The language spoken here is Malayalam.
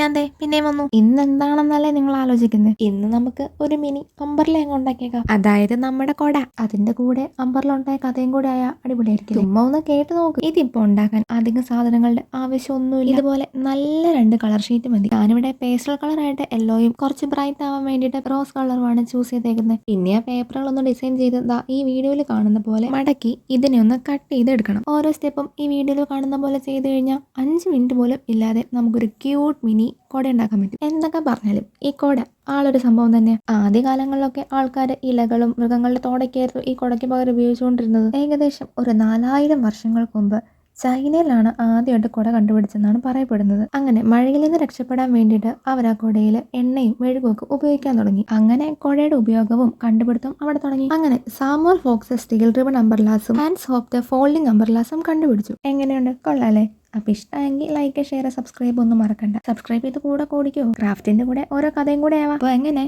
ഞാൻ ദേ പിന്നെയും വന്നു. ഇന്ന് എന്താണെന്നല്ലേ നിങ്ങൾ ആലോചിക്കുന്നത്? ഇന്ന് നമുക്ക് ഒരു മിനി അമ്പർല അങ്ങ് ഉണ്ടാക്കിയേക്കാം. അതായത് നമ്മുടെ കൊട. അതിന്റെ കൂടെ അമ്പർല ഉണ്ടായ കഥയും കൂടെ ആയ അടിപൊളിയായിരിക്കും. ചുമ്മാ ഒന്ന് കേട്ട് നോക്ക്. ഇതിപ്പോ ഉണ്ടാക്കാൻ അധികം സാധനങ്ങളുടെ ആവശ്യമൊന്നുമില്ല. ഇതുപോലെ നല്ല 2 കളർ ഷീറ്റ് മതി. ഞാനിവിടെ പേസ്റ്റൽ കളർ ആയിട്ട് യെല്ലോയും കുറച്ച് ബ്രൈറ്റ് ആവാൻ വേണ്ടിയിട്ട് റോസ് കളറുമാണ് ചൂസ് ചെയ്തേക്കുന്നത്. പിന്നെ ആ പേപ്പറുകളൊന്ന് ഡിസൈൻ ചെയ്ത് ഈ വീഡിയോയിൽ കാണുന്ന പോലെ മടക്കി ഇതിനെ ഒന്ന് കട്ട് ചെയ്തെടുക്കണം. ഓരോ സ്റ്റെപ്പും ഈ വീഡിയോയിൽ കാണുന്ന പോലെ ചെയ്ത് കഴിഞ്ഞാൽ 5 മിനിറ്റ് പോലും ഇല്ലാതെ നമുക്കൊരു ക്യൂട്ട് മിനി കൊട ഉണ്ടാക്കാൻ പറ്റും. എന്തൊക്കെ പറഞ്ഞാലും ഈ കൊട ആളൊരു സംഭവം തന്നെ. ആദ്യ കാലങ്ങളിലൊക്കെ ആൾക്കാർ ഇലകളും മൃഗങ്ങളുടെ തോടൊക്കെയായിരുന്നു ഈ കൊടയ്ക്ക് പകരം ഉപയോഗിച്ചുകൊണ്ടിരുന്നത്. ഏകദേശം ഒരു 4000 വർഷങ്ങൾക്ക് മുമ്പ് ചൈനയിലാണ് ആദ്യമായിട്ട് കുട കണ്ടുപിടിച്ചെന്നാണ് പറയപ്പെടുന്നത്. അങ്ങനെ മഴയിൽ നിന്ന് രക്ഷപ്പെടാൻ വേണ്ടിയിട്ട് അവർ ആ കുടയിൽ എണ്ണയും മെഴുകുമൊക്കെ ഉപയോഗിക്കാൻ തുടങ്ങി. അങ്ങനെ കുടയുടെ ഉപയോഗവും കണ്ടുപിടുത്തവും അവിടെ തുടങ്ങി. അങ്ങനെ സാമുവൽ ഫോക്സ് സ്റ്റീൽ റിബൺ അംബർലാസും ഹാൻസ് ഹോപ്പ് ദ ഫോൾഡിംഗ് അംബർലാസും കണ്ടുപിടിച്ചു. എങ്ങനെയുണ്ട്? കൊള്ളാല്ലേ? അപ്പൊ ഇഷ്ടമെങ്കിൽ ലൈക്ക്, ഷെയർ, സബ്സ്ക്രൈബ് ഒന്നും മറക്കണ്ട. സബ്സ്ക്രൈബ് ചെയ്ത് കൂടെ കൂടിക്കോ. ക്രാഫ്റ്റിന്റെ കൂടെ ഓരോ കഥയും കൂടെ ആവാം. അപ്പൊ എങ്ങനെ?